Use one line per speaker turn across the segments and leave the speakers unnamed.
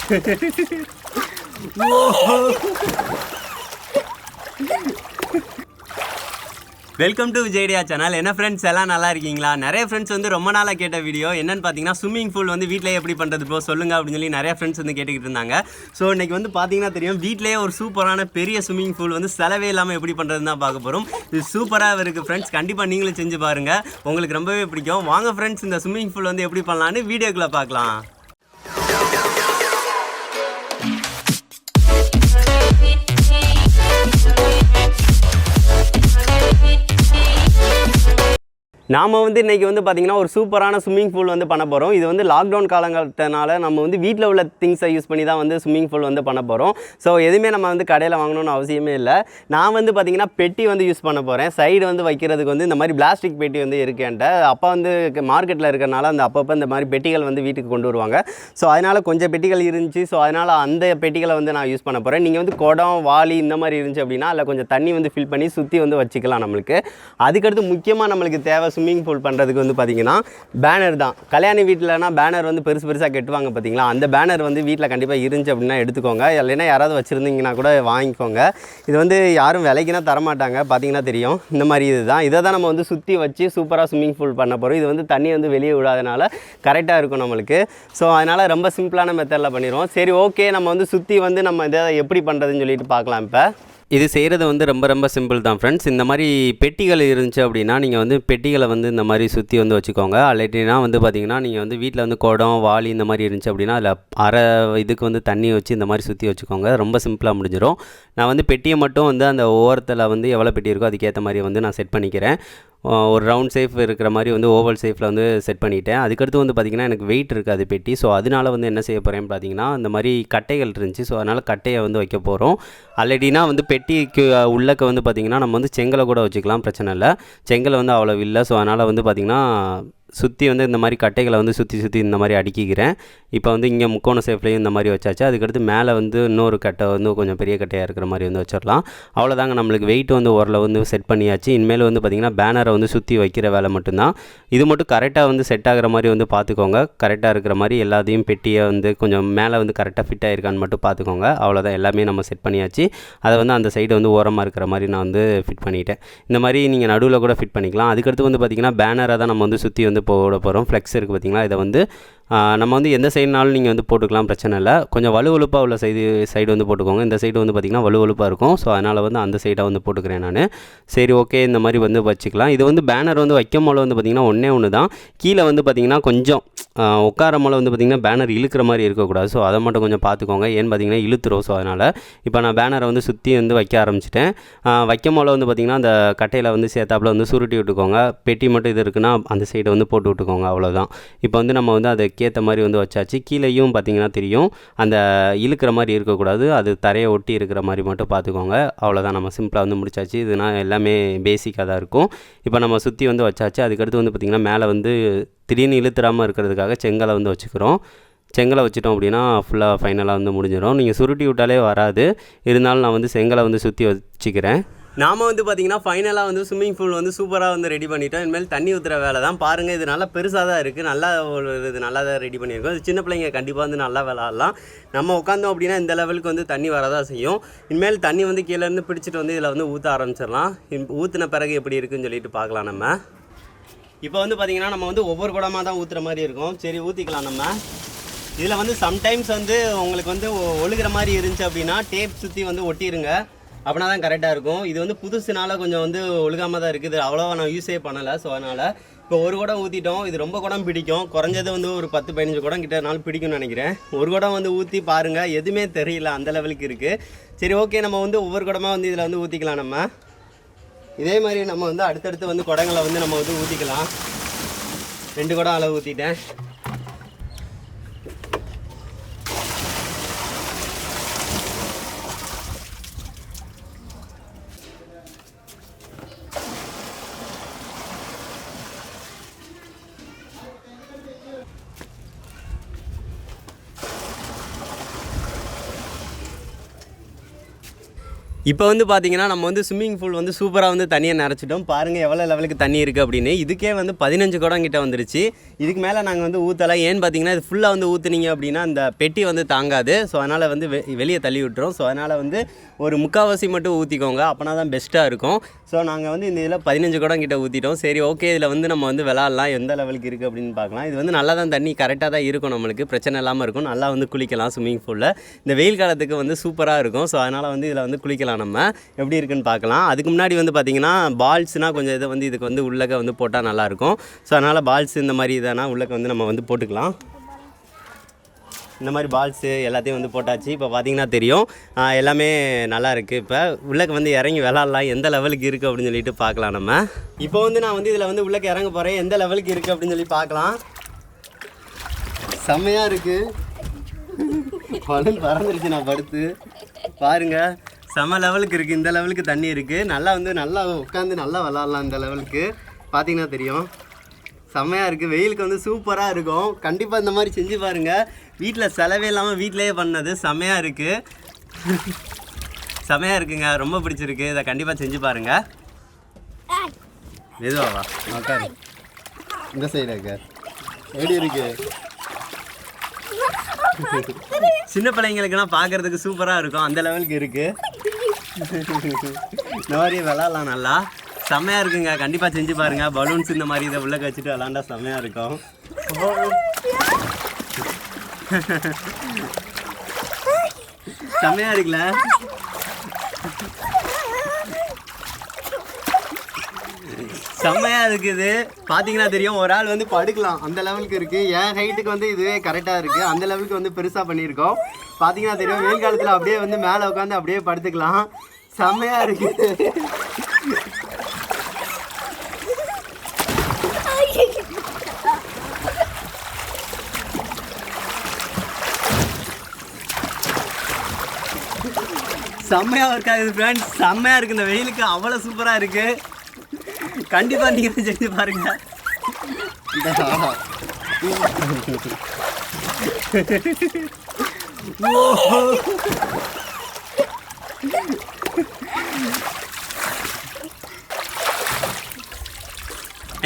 Welcome to Vijay channel. என்ன friends எல்லாம் நல்லா இருக்கீங்களா? நிறைய ஃப்ரெண்ட்ஸ் வந்து ரொம்ப நாளாக கேட்ட வீடியோ என்னென்னு பார்த்தீங்கன்னா, ஸ்விம்மிங் பூல் வந்து வீட்டிலே எப்படி பண்ணுறது ப்ரோ சொல்லுங்கள் அப்படின்னு சொல்லி நிறைய ஃப்ரெண்ட்ஸ் வந்து கேட்டுக்கிட்டு இருந்தாங்க. ஸோ இன்றைக்கி வந்து பார்த்தீங்கன்னா தெரியும், வீட்டிலேயே ஒரு சூப்பரான பெரிய ஸ்விம்மிங் பூல் வந்து செலவே இல்லாமல் எப்படி பண்ணுறதுன்னு தான் பார்க்க போகிறோம். இது சூப்பராக இருக்குது ஃப்ரெண்ட்ஸ், கண்டிப்பாக நீங்களும் செஞ்சு பாருங்கள், உங்களுக்கு ரொம்பவே பிடிக்கும். வாங்க ஃப்ரெண்ட்ஸ், இந்த ஸ்விம்மிங் பூல் வந்து எப்படி பண்ணலான்னு வீடியோக்குள்ளே பார்க்கலாம். நாம் வந்து இன்றைக்கி வந்து பார்த்திங்கன்னா ஒரு சூப்பரான ஸ்விம்மிங் பூல் வந்து பண்ண போகிறோம். இது வந்து லாக்டவுன் காலங்கள்னால நம்ம வந்து வீட்டில் உள்ள திங்ஸை யூஸ் பண்ணி தான் வந்து ஸ்விம்மிங் பூல் வந்து பண்ண போகிறோம். ஸோ எதுவுமே நம்ம வந்து கடையில் வாங்கணும்னு அவசியமே இல்லை. நான் வந்து பார்த்திங்கன்னா பெட்டி வந்து யூஸ் பண்ண போகிறேன். சைடு வந்து வைக்கிறதுக்கு வந்து இந்த மாதிரி பிளாஸ்டிக் பெட்டி வந்து இருக்கேன்ட்ட அப்போ வந்து மார்க்கெட்டில் இருக்கிறனால அந்த அப்பப்போ இந்த மாதிரி பெட்டிகள் வந்து வீட்டுக்கு கொண்டு வருவாங்க. ஸோ அதனால் கொஞ்சம் பெட்டிகள் இருந்துச்சு. ஸோ அதனால் அந்த பெட்டிகளை வந்து நான் யூஸ் பண்ண போகிறேன். நீங்கள் வந்து குடம் வாளி இந்த மாதிரி இருந்துச்சு அப்படின்னா அதில் கொஞ்சம் தண்ணி வந்து ஃபில் பண்ணி சுற்றி வந்து வச்சுக்கலாம். நம்மளுக்கு அதுக்கடுத்து முக்கியமாக நம்மளுக்கு தேவை ஸ்விம்மிங் பூல் பண்ணுறதுக்கு வந்து பார்த்திங்கன்னா பேனர் தான். கல்யாணி வீட்டிலனா பேனர் வந்து பெருசாக கட்டுவாங்க பார்த்தீங்களா, அந்த பேனர் வந்து வீட்டில் கண்டிப்பாக இருந்துச்சு அப்படின்னா எடுத்துக்கோங்க. இல்லைன்னா யாராவது வச்சுருந்தீங்கன்னா கூட வாங்கிக்கோங்க. இது வந்து யாரும் விலைக்குனா தரமாட்டாங்க, பார்த்தீங்கன்னா தெரியும். இந்த மாதிரி இதுதான், இதை தான் நம்ம வந்து சுற்றி வச்சு சூப்பராக ஸ்விம்மிங் பூல் பண்ண போகிறோம். இது வந்து தண்ணி வந்து வெளியே விடாதனால கரெக்டாக இருக்கும் நம்மளுக்கு. ஸோ அதனால் ரொம்ப சிம்பிளான மெத்தடில் பண்ணிடுவோம். சரி ஓகே, நம்ம வந்து சுற்றி வந்து நம்ம இதை எப்படி பண்ணுறதுன்னு சொல்லிட்டு பார்க்கலாம். இப்போ இது செய்கிறது வந்து ரொம்ப சிம்பிள் தான் ஃப்ரெண்ட்ஸ். இந்த மாதிரி பெட்டிகள் இருந்துச்சு அப்படின்னா நீங்கள் வந்து பெட்டிகளை வந்து இந்த மாதிரி சுற்றி வந்து வச்சுக்கோங்க. அல்லாட்டினா வந்து பார்த்திங்கன்னா நீங்கள் வந்து வீட்டில் வந்து குடம் வாளி இந்த மாதிரி இருந்துச்சு அப்படின்னா அதில் அரை இதுக்கு வந்து தண்ணி வச்சு இந்த மாதிரி சுற்றி வச்சுக்கோங்க. ரொம்ப சிம்பிளாக முடிஞ்சிடும். நான் வந்து பெட்டியை மட்டும் வந்து அந்த ஓரத்தில் வந்து எவ்வளோ பெட்டி இருக்கோ அதுக்கேற்ற மாதிரி வந்து நான் செட் பண்ணிக்கிறேன். ஒரு ரவுண்ட் ஷேப் இருக்கிற மாதிரி வந்து ஓவல் ஷேப்பில் வந்து செட் பண்ணிவிட்டேன். அதுக்கடுத்து வந்து பார்த்திங்கன்னா எனக்கு வெயிட் இருக்காது பெட்டி. ஸோ அதனால் வந்து என்ன செய்ய போகிறேன்னு பார்த்தீங்கன்னா, இந்த மாதிரி கட்டைகள் இருந்துச்சு. ஸோ அதனால் கட்டையை வந்து வைக்க போகிறோம். ஆல்ரெடினா வந்து பெட்டிக்கு உள்ளக்க வந்து பார்த்திங்கன்னா நம்ம வந்து செங்கலை கூட வச்சுக்கலாம், பிரச்சனை இல்லை. செங்கலை வந்து அவ்வளோ இல்லை. ஸோ அதனால் வந்து பார்த்திங்கன்னா சுற்றி வந்து இந்த மாதிரி கட்டைகளை வந்து சுற்றி இந்த மாதிரி அடுக்கிக்கிறேன். இப்போ வந்து இங்கே முக்கோண ஷேப்லேயும் இந்த மாதிரி வச்சாச்சு. அதுக்கடுத்து மேலே வந்து இன்னொரு கட்டை வந்து கொஞ்சம் பெரிய கட்டையாக இருக்கிற மாதிரி வந்து வச்சிடலாம். அவ்வளோதாங்க, நம்மளுக்கு வெயிட் வந்து ஓரளவு வந்து செட் பண்ணியாச்சு. இனிமேல் வந்து பார்த்திங்கன்னா பேனரை வந்து சுற்றி வைக்கிற வேலை மட்டும்தான். இது மட்டும் கரெக்டாக வந்து செட் ஆகிற மாதிரி வந்து பார்த்துக்கோங்க. கரெக்டாக இருக்கிற மாதிரி எல்லாத்தையும் பெட்டியை வந்து கொஞ்சம் மேலே வந்து கரெக்டாக ஃபிட் ஆகிருக்கான்னு மட்டும் பார்த்துக்கோங்க. அவ்வளோதான், எல்லாமே நம்ம செட் பண்ணியாச்சு. அதை வந்து அந்த சைடு வந்து ஓரமாக இருக்கிற மாதிரி நான் வந்து ஃபிட் பண்ணிட்டேன். இந்த மாதிரி நீங்கள் நடுவில் கூட ஃபிட் பண்ணிக்கலாம். அதுக்கடுத்து வந்து பார்த்திங்கன்னா பேனரை தான் நம்ம வந்து சுற்றி வந்து போட போகிறோம். ஃப்ளெக்ஸ் இருக்குது பார்த்திங்களா, இதை வந்து நம்ம வந்து எந்த சைடுனாலும் நீங்கள் வந்து போட்டுக்கலாம், பிரச்சனை இல்லை. கொஞ்சம் வலுவலுப்பாக உள்ள சைடு வந்து போட்டுக்கோங்க. இந்த சைடு வந்து பார்த்திங்கன்னா வலுவலுப்பாக இருக்கும். ஸோ அதனால் வந்து அந்த சைடாக வந்து போட்டுக்கிறேன் நான். சரி ஓகே, இந்த மாதிரி வந்து வச்சுக்கலாம். இது வந்து பேனர் வந்து வைக்கும் போல வந்து பார்த்திங்கன்னா ஒன்று தான். கீழே வந்து பார்த்திங்கன்னா கொஞ்சம் உட்கார போல வந்து பார்த்திங்கன்னா பேனர் இழுக்கிற மாதிரி இருக்கக்கூடாது. ஸோ அதை மட்டும் கொஞ்சம் பார்த்துக்கோங்க. ஏன்னு பார்த்திங்கன்னா இழுத்துரும். ஸோ அதனால் இப்போ நான் பேனரை வந்து சுற்றி வந்து வைக்க ஆரம்பிச்சிட்டேன். வைக்கும் போல வந்து பார்த்திங்கன்னா அந்த கட்டையில் வந்து சேர்த்தாப்பில் வந்து சுருட்டி விட்டுக்கோங்க. பெட்டி மட்டும் இது இருக்குன்னா அந்த சைடை வந்து போட்டு விட்டுக்கோங்க. அவ்வளோதான். இப்போ வந்து நம்ம வந்து அதை ஏற்ற மாதிரி வந்து வச்சாச்சு. கீழேயும் பார்த்திங்கன்னா தெரியும், அந்த இழுக்கிற மாதிரி இருக்கக்கூடாது, அது தரையை ஒட்டி இருக்கிற மாதிரி மட்டும் பார்த்துக்கோங்க. அவ்வளோதான், நம்ம சிம்பிளாக வந்து முடிச்சாச்சு. இதுனா எல்லாமே பேசிக்காக தான் இருக்கும். இப்போ நம்ம சுற்றி வந்து வச்சாச்சு. அதுக்கடுத்து வந்து பார்த்திங்கன்னா மேலே வந்து திடீர்னு இழுத்துறாமல் இருக்கிறதுக்காக செங்கலை வந்து வச்சுக்கிறோம். செங்கலை வச்சிட்டோம் அப்படின்னா ஃபுல்லாக ஃபைனலாக வந்து முடிஞ்சிடும். நீங்கள் சுருட்டி விட்டாலே வராது, இருந்தாலும் நான் வந்து செங்கலை வந்து சுற்றி வச்சுக்கிறேன். நாம் வந்து பார்த்திங்கன்னா ஃபைனலாக வந்து ஸ்விம்மிங் பூல் வந்து சூப்பராக வந்து ரெடி பண்ணிட்டோம். இனிமேல் தண்ணி ஊற்றுற வேலை தான். பாருங்கள், இது நல்லா பெருசாக தான் இருக்குது, நல்லா ஒரு இது நல்லா தான் ரெடி பண்ணியிருக்கோம். இது சின்ன பிள்ளைங்க கண்டிப்பாக வந்து நல்லா விளாட்லாம். நம்ம உட்காந்தோம் அப்படின்னா இந்த லெவலுக்கு வந்து தண்ணி வரதான் செய்யும். இனிமேல் தண்ணி வந்து கீழேருந்து பிடிச்சிட்டு வந்து இதில் வந்து ஊற்ற ஆரம்பிச்சிடலாம். ஊற்றின பிறகு எப்படி இருக்குதுன்னு சொல்லிட்டு பார்க்கலாம். நம்ம இப்போ வந்து பார்த்திங்கன்னா நம்ம வந்து ஒவ்வொரு குடமாக தான் ஊற்றுற மாதிரி இருக்கும். சரி ஊற்றிக்கலாம். நம்ம இதில் வந்து சம்டைம்ஸ் வந்து உங்களுக்கு வந்து ஒழுகிற மாதிரி இருந்துச்சு அப்படின்னா டேப் சுற்றி வந்து ஒட்டிடுங்க, அப்படின்னா தான் கரெக்டாக இருக்கும். இது வந்து புதுசுனால கொஞ்சம் வந்து ஒழுகாமல் தான் இருக்குது, அவ்வளோவா நான் யூஸே பண்ணலை. ஸோ அதனால் இப்போ ஒரு குடம் ஊற்றிட்டோம். இது ரொம்ப குடம் பிடிக்கும், குறைஞ்சது வந்து ஒரு 10-15 குடம் கிட்ட நாள் பிடிக்கும்னு நினைக்கிறேன். ஒரு குடம் வந்து ஊற்றி பாருங்கள், எதுவுமே தெரியல, அந்த லெவலுக்கு இருக்குது. சரி ஓகே, நம்ம வந்து ஒவ்வொரு குடமாக வந்து இதில் வந்து ஊற்றிக்கலாம். நம்ம இதே மாதிரி நம்ம வந்து அடுத்தடுத்து வந்து குடங்களை வந்து நம்ம வந்து ஊற்றிக்கலாம். 2 குடம் அளவு ஊற்றிட்டேன். இப்போ வந்து பார்த்தீங்கன்னா நம்ம வந்து ஸ்விம்மிங் பூல் வந்து சூப்பராக வந்து தண்ணியை நிறச்சிட்டோம். பாருங்கள் எவ்வளோ லெவலுக்கு தண்ணி இருக்குது அப்படின்னு. இதுக்கே வந்து 15 குடம் கிட்ட வந்துருச்சு. இதுக்கு மேலே நாங்கள் வந்து ஊற்றலாம். ஏன்னு பார்த்தீங்கன்னா இது ஃபுல்லாக வந்து ஊற்றுனீங்க அப்படின்னா அந்த பெட்டி வந்து தாங்காது. ஸோ அதனால் வந்து வெளியே தள்ளி விட்டுரும். ஸோ அதனால் வந்து ஒரு 3/4 மட்டும் ஊற்றிக்கோங்க, அப்போனா தான் பெஸ்ட்டாக இருக்கும். ஸோ நாங்கள் வந்து இந்த இதில் 15 குடம் கிட்ட ஊற்றிட்டோம். சரி ஓகே, இதில் வந்து நம்ம வந்து விளாட்லாம், எந்த லெவலுக்கு இருக்குது அப்படின்னு பார்க்கலாம். இது வந்து நல்லா தான் தண்ணி கரெக்டாக தான் இருக்கும், நம்மளுக்கு பிரச்சனை இல்லாமல் இருக்கும். நல்லா வந்து குளிக்கலாம் ஸ்விம்மிங் பூலில். இந்த வெயில் காலத்துக்கு வந்து சூப்பராக இருக்கும். ஸோ அதனால் வந்து இதில் வந்து குளிக்கலாம். நம்ம எப்படி இருக்குன்னு பார்க்கலாம். அதுக்கு முன்னாடி வந்து பார்த்திங்கன்னா பால்ஸ்னால் கொஞ்சம் இதை வந்து இதுக்கு வந்து உள்ளக்க வந்து போட்டால் நல்லாயிருக்கும். ஸோ அதனால் பால்ஸ் இந்த மாதிரி இதனா உள்ளக்க வந்து நம்ம வந்து போட்டுக்கலாம். இந்த மாதிரி பால்ஸு எல்லாத்தையும் வந்து போட்டாச்சு. இப்போ பார்த்திங்கன்னா தெரியும் எல்லாமே நல்லா இருக்குது. இப்போ உள்ளக்க வந்து இறங்கி விளாட்லாம், எந்த லெவலுக்கு இருக்குது அப்படின்னு சொல்லிட்டு பார்க்கலாம். நம்ம இப்போ வந்து நான் வந்து இதில் வந்து உள்ளக்க இறங்க போகிறேன், எந்த லெவலுக்கு இருக்குது அப்படின்னு சொல்லி பார்க்கலாம். செம்மையாக இருக்குது. பலன் பறந்துருச்சு நான் படுத்து பாருங்கள். செம லெவலுக்கு இருக்குது. இந்த லெவலுக்கு தண்ணி இருக்குது. நல்லா உட்காந்து நல்லா விளாட்லாம். இந்த லெவலுக்கு பார்த்தீங்கன்னா தெரியும், செம்மையாக இருக்குது. வெயிலுக்கு வந்து சூப்பராக இருக்கும். கண்டிப்பாக இந்த மாதிரி செஞ்சு பாருங்கள். வீட்டில் செலவே இல்லாமல் வீட்டிலேயே பண்ணது செம்மையாக இருக்குது. செம்மையாக இருக்குங்க, ரொம்ப பிடிச்சிருக்கு. இதை கண்டிப்பாக செஞ்சு பாருங்கள். எதுவாவா உட்காரு, இந்த சைடு இருக்க எப்படி இருக்கு. சின்ன பிள்ளைங்களுக்கெல்லாம் பார்க்குறதுக்கு சூப்பராக இருக்கும், அந்த லெவலுக்கு இருக்குது. இந்த மாதிரி விளாட்லாம், நல்லா செம்மையாக இருக்குங்க. கண்டிப்பாக செஞ்சு பாருங்கள். பலூன்ஸ் இந்த மாதிரி இதை உள்ளே வச்சுட்டு விளாண்டா செம்மையாக இருக்கும். செம்மையாக இருக்குல்ல. செம்மையாக இருக்குது. பார்த்தீங்கன்னா தெரியும், ஒரு ஆள் வந்து படுக்கலாம், அந்த லெவலுக்கு இருக்குது. என் ஹைட்டுக்கு வந்து இதுவே கரெக்டாக இருக்குது. அந்த லெவலுக்கு வந்து பெருசாக பண்ணியிருக்கோம். பார்த்தீங்கன்னா தெரியும், வெயில் காலத்தில் அப்படியே வந்து மேலே உட்காந்து அப்படியே படுத்துக்கலாம். செம்மையாக இருக்குது. செம்மையாக இருக்காது ஃப்ரெண்ட்ஸ், செம்மையாக இருக்குது. இந்த வெயிலுக்கு அவ்வளோ சூப்பராக இருக்குது. கண்டிப்பாக நீங்கள் செஞ்சு பாருங்க.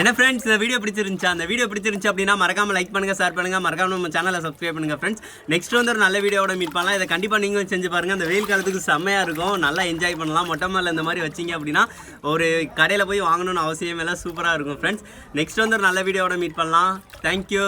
என்ன ஃப்ரெண்ட்ஸ், இந்த வீடியோ பிடிச்சிருந்துச்சா? அந்த வீடியோ பிடிச்சிருந்துச்சு அப்படின்னா மறக்காமல் லைக் பண்ணுங்கள், ஷேர் பண்ணுங்கள், மறக்காமல் நம்ம சேனலை சப்ஸ்கிரைப் பண்ணுங்கள் ஃப்ரெண்ட்ஸ். நெக்ஸ்ட் வந்து ஒரு நல்ல வீடியோவோட மீட் பண்ணலாம். இதை கண்டிப்பாக நீங்களும் செஞ்சு பாருங்கள். அந்த வெயில் காலத்துக்கு செம்மையாக இருக்கும், நல்லா என்ஜாய் பண்ணலாம். மொட்டை மாலில் இந்த மாதிரி வச்சிங்க அப்படின்னா ஒரு கடையில் போய் வாங்கணும்னு அவசியம் இல்லை, சூப்பராக இருக்கும் ஃப்ரெண்ட்ஸ். நெக்ஸ்ட் வந்து ஒரு நல்ல வீடியோவோட மீட் பண்ணலாம். தேங்க்யூ.